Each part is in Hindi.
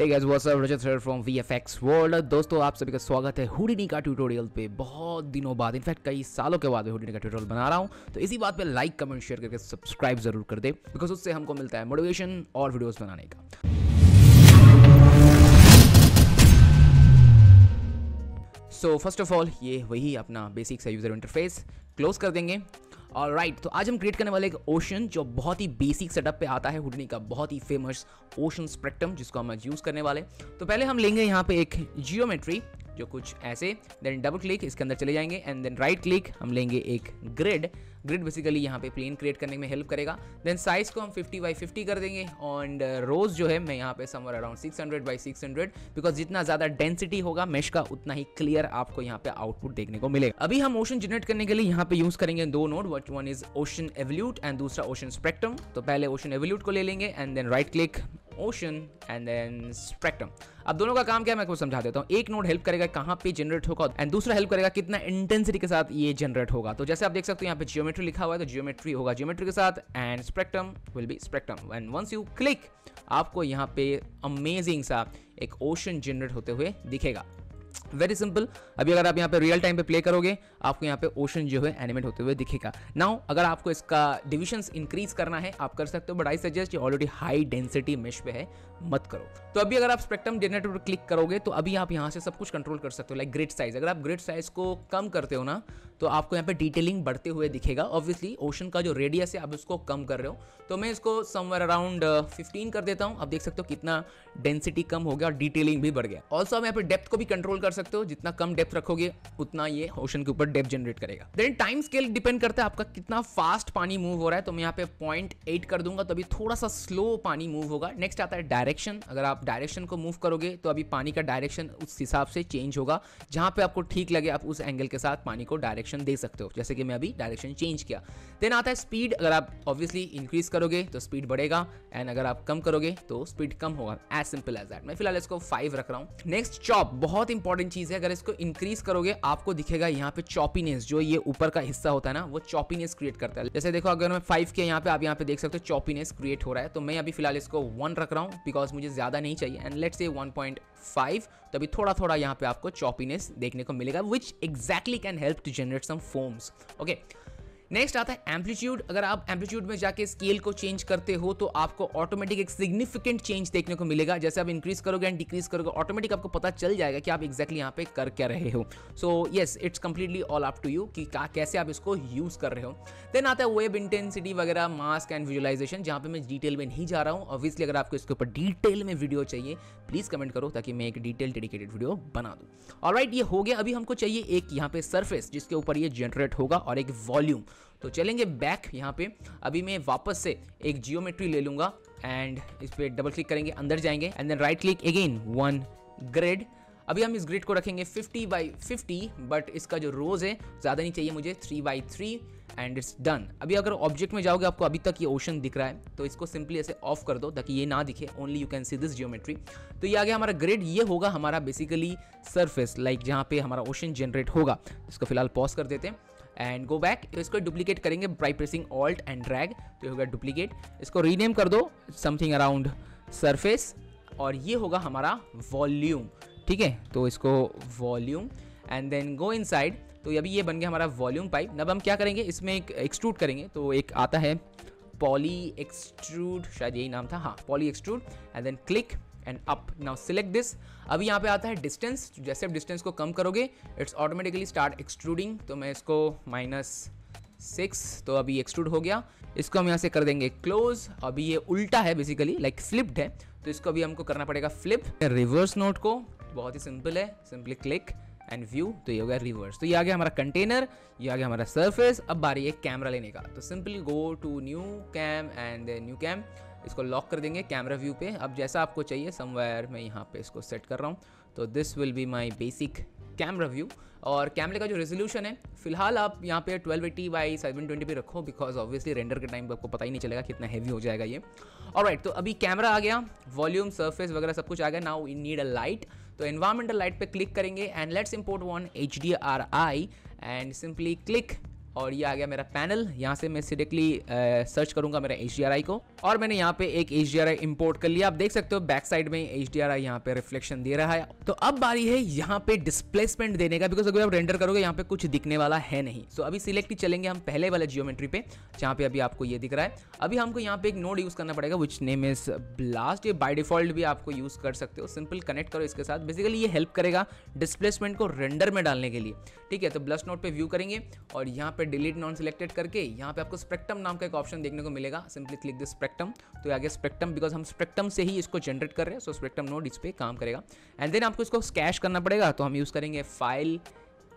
Hey guys, what's up? Rajat here from VFX World। दोस्तों आप सभी का स्वागत है हुडिनी का ट्यूटोरियल पे। बहुत दिनों बाद, इनफैक्ट कई सालों के बाद मैं हुडिनी का ट्यूटोरियल बना रहा हूँ, तो इसी बात पे लाइक कमेंट शेयर करके सब्सक्राइब जरूर कर दे, बिकॉज उससे हमको मिलता है मोटिवेशन और वीडियोस बनाने का। सो फर्स्ट ऑफ ऑल ये वही अपना बेसिक सा यूजर इंटरफेस क्लोज कर देंगे। ऑलराइट, तो आज हम क्रिएट करने वाले एक ओशन जो बहुत ही बेसिक सेटअप पे आता है हुडिनी का, बहुत ही फेमस ओशन स्पेक्ट्रम, जिसको हम आज यूज़ करने वाले। तो पहले हम लेंगे यहाँ पे एक जियोमेट्री जो कुछ ऐसे, देन डबल क्लिक इसके अंदर चले जाएंगे एंड देन राइट क्लिक हम लेंगे एक ग्रिड बेसिकली यहाँ पे प्लेन क्रिएट करने में हेल्प करेगा। देन साइज को हम 50 बाई 50 कर देंगे एंड रोज जो है मैं यहाँ पे समवेयर अराउंड 600 बाई 600, बिकॉज जितना ज़्यादा डेंसिटी होगा मेश का उतना ही क्लियर आपको यहाँ पे आउटपुट देखने को मिलेगा। अभी हम ओशन जनरेट करने के लिए यहाँ पे यूज करेंगे दो node, one is ocean evaluate and दूसरा ओशन स्पेक्ट्रम। तो पहले ओशन एवोल्यूट को ले लेंगे and then right click ocean and then spectrum. अब दोनों का काम क्या है मैं आपको समझा देता हूँ। एक नोड हेल्प करेगा कहाँ पे जनरेट होगा एंड दूसरा हेल्प करेगा कितना इंटेंसिटी के साथ ये जनरेट होगा। तो जैसे आप देख सकते हो यहाँ पे जियोमेट्री लिखा हुआ है, तो जियोमेट्री होगा जियोमेट्री के साथ and spectrum will be spectrum. And once you click आपको यहाँ पे अमेजिंग सा एक ओशन जनरेट होते हुए दिखेगा। Very simple. अभी अगर आप यहाँ पे रियल टाइम पे प्ले करोगे आपको यहाँ पे ओशन जो है एनिमेट होते हुए दिखेगा। नाउ अगर आपको इसका डिविजन्स इंक्रीज करना है आप कर सकते हो, बट आई सजेस्ट ये ऑलरेडी हाई डेंसिटी मेश पे है, मत करो। तो अभी अगर आप स्पेक्ट्रम जनरेटर पर क्लिक करोगे तो अभी आप यहाँ से सब कुछ कंट्रोल कर सकते हो, लाइक ग्रिड साइज। अगर आप ग्रिड साइज को कम करते हो ना तो आपको यहाँ पे डिटेलिंग बढ़ते हुए दिखेगा। ऑब्वियसली ओशन का जो रेडियस है आप उसको कम कर रहे हो, तो मैं इसको समवेयर अराउंड 15 कर देता हूँ। आप देख सकते हो कितना डेंसिटी कम हो गया और डिटेलिंग भी बढ़ गया। ऑल्सो आप यहाँ पे डेप्थ को भी कंट्रोल कर सकते हो, जितना कम डेप्थ रखोगे उतना ये ओशन के ऊपर डेप्थ जनरेट करेगा। देन टाइम स्केल डिपेंड करता है आपका कितना फास्ट पानी मूव हो रहा है, तो मैं यहाँ पे 0.8 कर दूंगा, तो अभी थोड़ा सा स्लो पानी मूव होगा। नेक्स्ट आता है डायरेक्शन। अगर आप डायरेक्शन को मूव करोगे तो अभी पानी का डायरेक्शन उस हिसाब से चेंज होगा, जहां पे आपको ठीक लगे आप उस एंगल के साथ पानी को डायरेक्शन दे सकते हो, जैसे कि मैं अभी डायरेक्शन चेंज किया। देन आता है स्पीड। अगर आप ऑब्वियसली इंक्रीज करोगे तो स्पीड बढ़ेगा एंड अगर आप कम करोगे तो स्पीड कम होगा। As simple as that. मैं फिलहाल इसको 5 रख रहा हूँ। नेक्स्ट चॉप, बहुत इंपॉर्टेंट चीज है। अगर इसको इंक्रीज करोगे आपको दिखेगा यहाँ पे चॉपीनेस, जो ये ऊपर का हिस्सा होता है ना वो चॉपीनेस क्रिएट करता है। जैसे देखो अगर मैं 5 किया यहाँ पे, आप यहाँ पे देख सकते हो चॉपीनेस क्रिएट हो रहा है। तो मैं अभी फिलहाल इसको 1 रख रहा हूँ बिकॉज मुझे ज्यादा नहीं चाहिए एंड लेट्स से 1.5। तो अभी थोड़ा थोड़ा यहाँ पे आपको चॉपीनेस देखने को मिलेगा, which exactly can help to generate some foams. Okay, next आता है एम्पलीट्यूड। अगर आप एम्पलीट्यूड में जाके स्केल को चेंज करते हो तो आपको ऑटोमेटिक एक सिग्निफिकेंट चेंज देखने को मिलेगा। जैसे आप इंक्रीज करोगे एंड डिक्रीज करोगे ऑटोमेटिक आपको पता चल जाएगा कि आप एक्जैक्टली यहाँ पे कर क्या रहे हो। So yes, it's completely all up to you कि कैसे आप इसको यूज कर रहे हो। देन आता है वेब इंटेंसिटी वगैरह, मास्क एंड विजुअलाइजेशन, जहाँ पे मैं डिटेल में नहीं जा रहा हूँ। ऑब्वियसली अगर आपको इसके ऊपर डिटेल में वीडियो चाहिए प्लीज कमेंट करो ताकि मैं एक डिटेल डेडिकेटेड वीडियो बना दूँ। ऑलराइट, ये हो गया। अभी हमको चाहिए एक यहाँ पे सरफेस जिसके ऊपर ये जनरेट होगा और एक वॉल्यूम। तो चलेंगे बैक यहाँ पे। अभी मैं वापस से एक जियोमेट्री ले लूंगा एंड इस पे डबल क्लिक करेंगे, अंदर जाएंगे and then right click again one grid. अभी हम इस ग्रिड को रखेंगे 50 बाई 50, बट इसका जो रोज है ज़्यादा नहीं चाहिए मुझे, 3 बाई 3 एंड इट्स डन। अभी अगर ऑब्जेक्ट में जाओगे आपको अभी तक ये ओशन दिख रहा है, तो इसको सिंपली ऐसे ऑफ कर दो ताकि ये ना दिखे, only you can see this geometry. तो ये आ गया हमारा ग्रिड। ये होगा हमारा बेसिकली सरफेस, लाइक जहाँ पे हमारा ओशन जनरेट होगा। इसको फिलहाल पॉज कर देते हैं एंड गो बैक। तो इसको डुप्लीकेट करेंगे by pressing alt and drag, तो ये होगा डुप्लीकेट। इसको रीनेम कर दो समथिंग अराउंड सरफेस और ये होगा हमारा वॉल्यूम। ठीक है, तो इसको volume and then go inside. तो अभी ये बन गया हमारा वॉल्यूम पाइप। अब हम क्या करेंगे, इसमें एक एक्सट्रूड करेंगे। तो एक आता है पॉली एक्सट्रूड, शायद यही नाम था, हाँ poly extrude, and then click and up. Now select this. अभी यहाँ पे आता है डिस्टेंस। जैसे आप डिस्टेंस को कम करोगे इट्स ऑटोमेटिकली स्टार्ट एक्सट्रूडिंग। तो मैं इसको -6, तो अभी एक्सट्रूड हो गया। इसको हम यहाँ से कर देंगे क्लोज। अभी ये उल्टा है बेसिकली, लाइक फ्लिप्ड है, तो इसको अभी हमको करना पड़ेगा फ्लिप। रिवर्स नोट को बहुत ही सिंपल है, सिंपली क्लिक एंड व्यू, तो ये हो गया रिवर्स। तो ये आ गया हमारा कंटेनर, ये आ गया हमारा सरफेस। अब बारी है कैमरा लेने का, तो simply go to new cam and then new cam. इसको लॉक कर देंगे कैमरा व्यू पे। अब जैसा आपको चाहिए समवेयर मैं यहाँ पे इसको सेट कर रहा हूँ। तो this will be my basic camera view. और कैमरे का जो रेजोल्यूशन है फिलहाल आप यहाँ पे 1280 बाई 720 पे रखो, बिकॉज ऑब्वियसली रेंडर के टाइम पे आपको पता ही नहीं चलेगा कितना हैवी हो जाएगा ये। ऑलराइट, तो अभी कैमरा आ गया, वॉल्यूम, सरफेस वगैरह सब कुछ आ गया। Now we need a light. तो एनवायरमेंटल लाइट पे क्लिक करेंगे and let's import one HDRI and simply click और ये आ गया मेरा पैनल। यहाँ से मैं डायरेक्टली सर्च करूंगा मेरा HDRI को, और मैंने यहाँ पे एक HDRI इंपोर्ट कर लिया। आप देख सकते हो बैक साइड में HDRI यहाँ पे रिफ्लेक्शन दे रहा है। तो अब बारी है यहाँ पे डिस्प्लेसमेंट देने का, बिकॉज अगर आप रेंडर करोगे यहाँ पे कुछ दिखने वाला है नहीं। सो अभी सिलेक्ट ही चलेंगे हम पहले वाले जियोमेट्री पे, जहाँ पे अभी आपको ये दिख रहा है। अभी हमको यहाँ पे एक नोड यूज करना पड़ेगा विच नेम इज ब्लास्ट। ये बाय डिफॉल्ट भी आपको यूज कर सकते हो, सिंपल कनेक्ट करो इसके साथ। बेसिकली ये हेल्प करेगा डिस्प्लेसमेंट को रेंडर में डालने के लिए, ठीक है। तो ब्लस्ट नोड पे व्यू करेंगे और यहाँ पे डिलीट नॉन सिलेक्टेड करके यहाँ पे आपको स्पेक्ट्रम नाम का एक ऑप्शन देखने को मिलेगा। सिंपली क्लिक दिस स्पेक्ट्रम, तो ये आ गया स्पेक्ट्रम, बिकॉज हम स्पेक्ट्रम से ही इसको जनरेट कर रहे हैं। सो स्पेक्ट्रम नोड इस पे काम करेगा। एंड देन आपको इसको कैश करना पड़ेगा, तो हम यूज करेंगे file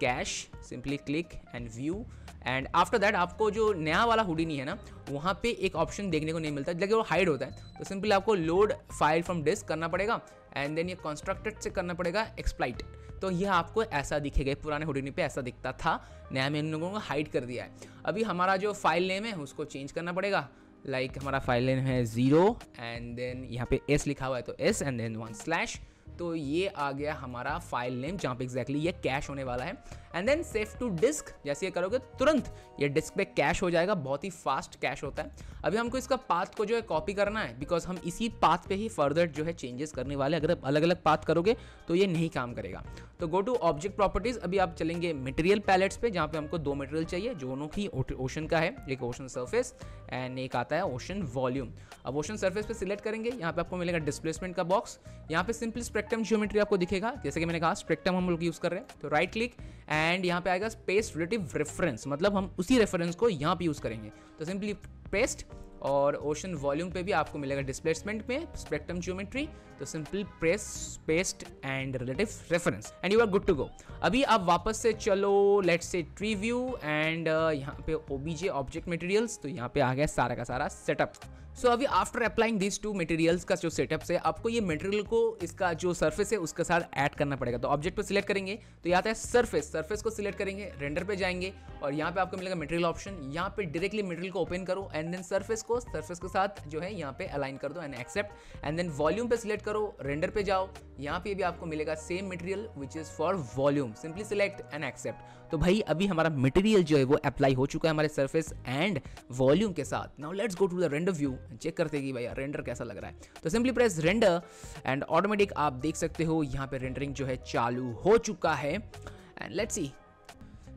cash, simply click and view. And after that आपको जो नया वाला हुडिनी है ना, वहाँ पे एक ऑप्शन देखने को नहीं मिलता, लेकिन वो हाइड होता है। तो सिंपली आपको लोड फाइल फ्रॉम डिस्क करना पड़ेगा एंड देन ये कंस्ट्रक्टेड से करना पड़ेगा एक्सप्लाइट। तो ये आपको ऐसा दिखेगा। पुराने हुडिनी पे ऐसा दिखता था, नया में इन लोगों को हाइड कर दिया है। अभी हमारा जो फाइल नेम है उसको चेंज करना पड़ेगा। लाइक हमारा फाइल नेम है 0 एंड देन यहाँ पे S लिखा हुआ है, तो S एंड देन 1/। तो ये आ गया हमारा फाइल नेम, जहाँ पे एग्जैक्टली ये कैश होने वाला है। And then save to disk, जैसे ये करोगे तुरंत ये डिस्क पे कैश हो जाएगा, बहुत ही फास्ट कैश होता है। अभी हमको इसका पाथ को जो है कॉपी करना है, बिकॉज हम इसी पाथ पे ही फर्दर जो है चेंजेस करने वाले। अगर आप अलग अलग पाथ करोगे तो ये नहीं काम करेगा। तो गो टू ऑब्जेक्ट प्रॉपर्टीज। अभी आप चलेंगे मटेरियल पैलेट्स पे, जहाँ पे हमको 2 मटेरियल चाहिए, दोनों की ओशन का है। एक ओशन सरफेस एंड एक आता है ओशन वॉल्यूम। अब ओशन सरफेस पे सिलेक्ट करेंगे, यहाँ पे आपको मिलेगा डिस्प्लेसमेंट का बॉक्स। यहाँ पे सिंपली स्पेक्ट्रम ज्योमेट्री आपको दिखेगा, जैसे कि मैंने कहा स्पेक्ट्रम हम लोग यूज कर रहे हैं। तो राइट क्लिक एंड यहाँ पे आएगा स्पेस रिलेटिव रेफरेंस, मतलब हम उसी रेफरेंस को यहाँ पे यूज करेंगे। तो सिंपली पेस्ट, और ओशन वॉल्यूम पे भी आपको मिलेगा डिस्प्लेसमेंट में स्पेक्ट्रम ज्योमेट्री। तो simple press paste and relative reference and you are good to go. अभी आप वापस से चलो, let's say tree view and यहाँ पे OBJ ऑब्जेक्ट मटेरियल्स। तो यहाँ पे आ गया सारा का सारा सेटअप। सो अभी आफ्टर अप्लाइंग दिस 2 मटेरियल्स का जो सेटअप है, आपको ये मटेरियल को इसका जो सरफेस है उसके साथ ऐड करना पड़ेगा। तो ऑब्जेक्ट पे सिलेक्ट करेंगे, तो यहाँ आता है सरफेस, सरफेस को सिलेक्ट करेंगे, रेंडर पे जाएंगे और यहाँ पे आपको मिलेगा मटेरियल ऑप्शन। यहाँ पे डायरेक्टली मटेरियल को ओपन करो एंड देन सरफेस के साथ जो है यहाँ पे अलाइन कर दो and accept. And then volume पे सिलेक्ट करो, रेंडर पे जाओ, यहाँ पे भी आपको मिलेगा same material which is for volume, simply select and accept. तो भाई अभी हमारा मटेरियल जो है वो अप्लाई हो चुका है हमारे सरफेस एंड वॉल्यूम के साथ। Now let's go to the render view, check करते हैं कि भैया रेंडर कैसा लग रहा है। तो simply press render and automatic आप देख सकते हो यहाँ पे रेंडरिंग जो है चालू हो चुका है। And let's see,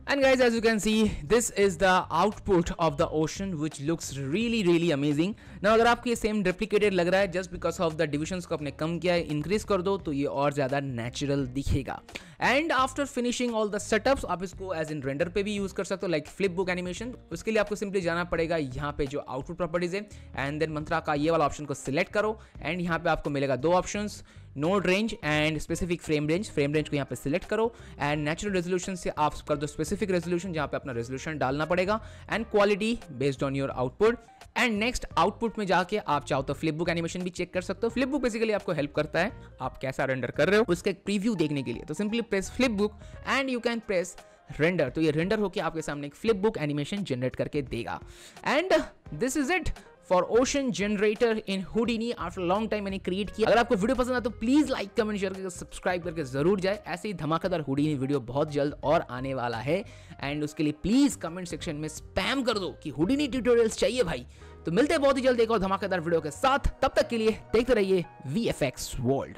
and guys, as you can see, this is the output of the ocean which looks really amazing. Now अगर आपको ये सेम replicated लग रहा है just because of the divisions को आपने कम किया है, इंक्रीज कर दो तो ये और ज़्यादा नेचुरल दिखेगा। And after finishing all the setups, आप इसको एज इन रेंडर पे भी यूज कर सकते हो, लाइक फ्लिप बुक एनिमेशन। उसके लिए आपको सिंपली जाना पड़ेगा यहाँ पे जो आउटपुट प्रॉपर्टीज है एंड देन मंत्रा का ये वाला ऑप्शन को सिलेक्ट करो एंड यहाँ पे आपको मिलेगा 2 options, node range and specific frame range. Frame range को यहाँ पे सिलेक्ट करो एंड नेचुरल रेजोल्यूशन से आप कर दो स्पेसिफिक रेजोल्यूशन, जहाँ पे अपना रेजोल्यूशन डालना पड़ेगा and quality based on your output. And next output में जाके आप चाहो तो फ्लिप बुक एनिमेशन भी चेक कर सकते हो। फ्लिप बुक बेसिकली आपको हेल्प करता है आप कैसा रेंडर कर रहे हो उसका एक प्रीव्यू देखने के लिए। तो simply press flip book and you can press render. तो ये रेंडर होके आपके सामने एक फ्लिप बुक एनिमेशन जनरेट करके देगा। And this is it for ocean generator in Houdini after long time मैंने क्रिएट किया। अगर आपको वीडियो पसंद आए तो प्लीज लाइक कमेंट शेयर करके सब्सक्राइब करके जरूर जाए। ऐसे ही धमाकेदार हुडिनी वीडियो बहुत जल्द और आने वाला है एंड उसके लिए प्लीज कमेंट सेक्शन में स्पैम कर दो कि हुडिनी ट्यूटोरियल्स चाहिए भाई। तो मिलते हैं बहुत ही जल्द एक और धमाकेदार वीडियो के साथ, तब तक के लिए देखते रहिए VFX वर्ल्ड।